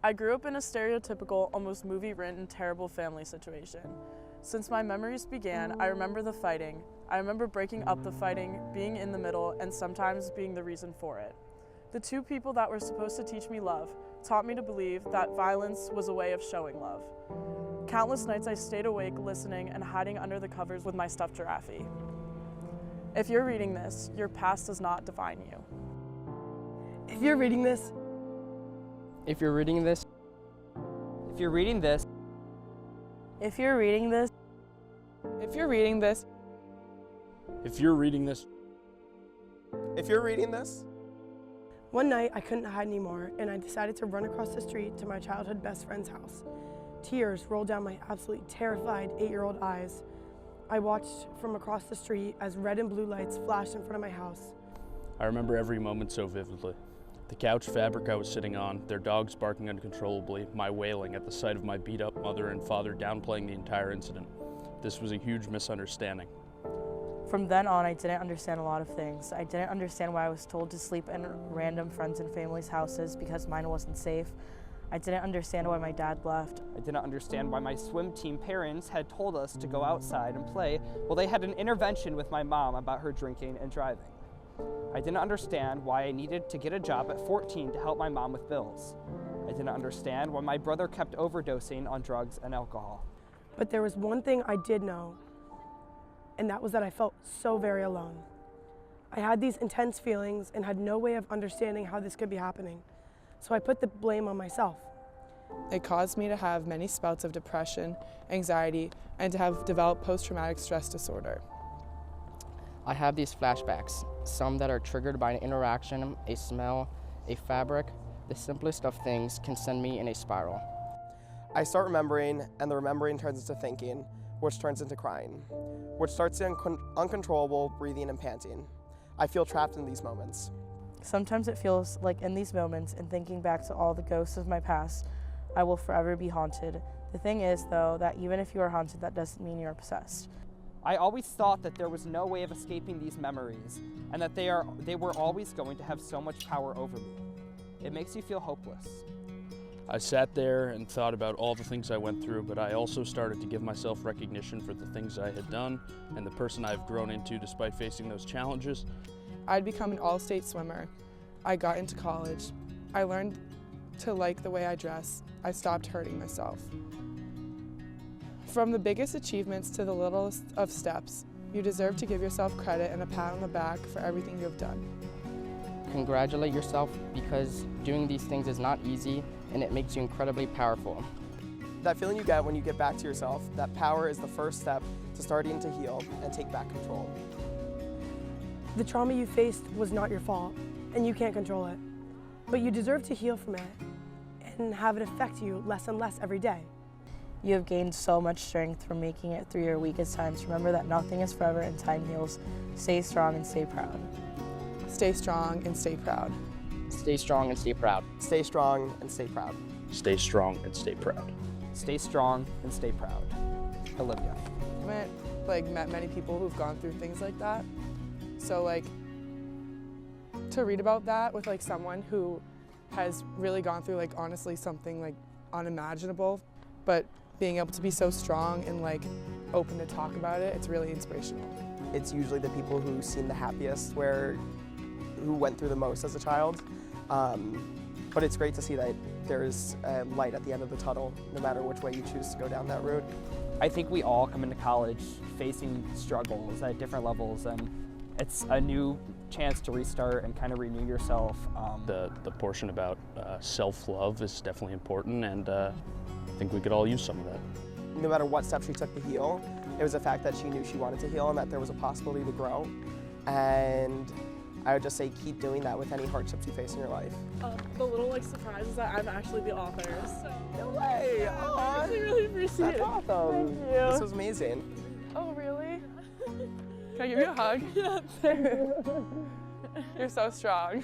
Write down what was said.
I grew up in a stereotypical, almost movie-written, terrible family situation. Since my memories began, I remember the fighting. I remember breaking up the fighting, being in the middle, and sometimes being the reason for it. The two people that were supposed to teach me love taught me to believe that violence was a way of showing love. Countless nights I stayed awake, listening, and hiding under the covers with my stuffed giraffe. If you're reading this, your past does not define you. If you're reading this, if you're reading this, if you're reading this, if you're reading this, if you're reading this, if you're reading this, if you're reading this, one night I couldn't hide anymore and I decided to run across the street to my childhood best friend's house. Tears rolled down my absolutely terrified 8-year-old eyes. I watched from across the street as red and blue lights flashed in front of my house. I remember every moment so vividly. The couch fabric I was sitting on, their dogs barking uncontrollably, my wailing at the sight of my beat-up mother and father downplaying the entire incident. This was a huge misunderstanding. From then on, I didn't understand a lot of things. I didn't understand why I was told to sleep in random friends and family's houses because mine wasn't safe. I didn't understand why my dad left. I didn't understand why my swim team parents had told us to go outside and play while they had an intervention with my mom about her drinking and driving. I didn't understand why I needed to get a job at 14 to help my mom with bills. I didn't understand why my brother kept overdosing on drugs and alcohol. But there was one thing I did know, and that was that I felt so very alone. I had these intense feelings and had no way of understanding how this could be happening, so I put the blame on myself. It caused me to have many spouts of depression, anxiety, and to have developed post-traumatic stress disorder. I have these flashbacks, some that are triggered by an interaction, a smell, a fabric. The simplest of things can send me in a spiral. I start remembering, and the remembering turns into thinking, which turns into crying, which starts to uncontrollable breathing and panting. I feel trapped in these moments. Sometimes it feels like in these moments and thinking back to all the ghosts of my past, I will forever be haunted. The thing is, though, that even if you are haunted, that doesn't mean you're obsessed. I always thought that there was no way of escaping these memories and that they were always going to have so much power over me. It makes you feel hopeless. I sat there and thought about all the things I went through, but I also started to give myself recognition for the things I had done and the person I've grown into despite facing those challenges. I'd become an all-state swimmer. I got into college. I learned to like the way I dress. I stopped hurting myself. From the biggest achievements to the littlest of steps, you deserve to give yourself credit and a pat on the back for everything you have done. Congratulate yourself because doing these things is not easy and it makes you incredibly powerful. That feeling you get when you get back to yourself, that power is the first step to starting to heal and take back control. The trauma you faced was not your fault, and you can't control it. But you deserve to heal from it and have it affect you less and less every day. You have gained so much strength from making it through your weakest times. Remember that nothing is forever and time heals. Stay strong and stay proud. Stay strong and stay proud. Stay strong and stay proud. Stay strong and stay proud. Stay strong and stay proud. Stay strong and stay proud. Olivia. I haven't met many people who've gone through things like that. So to read about that with someone who has really gone through honestly something unimaginable, but being able to be so strong and open to talk about it, it's really inspirational. It's usually the people who seem the happiest, who went through the most as a child. But it's great to see that there's light at the end of the tunnel, no matter which way you choose to go down that route. I think we all come into college facing struggles at different levels, and it's a new chance to restart and kind of renew yourself. The portion about self-love is definitely important, and I think we could all use some of that. No matter what steps she took to heal, it was the fact that she knew she wanted to heal and that there was a possibility to grow. And I would just say keep doing that with any hardships you face in your life. The little surprise is that I'm actually the author. So. No way! Yeah, I actually really appreciate it. That's awesome. Thank you. This was amazing. Oh, really? Can I give you a hug? Yeah. You're so strong.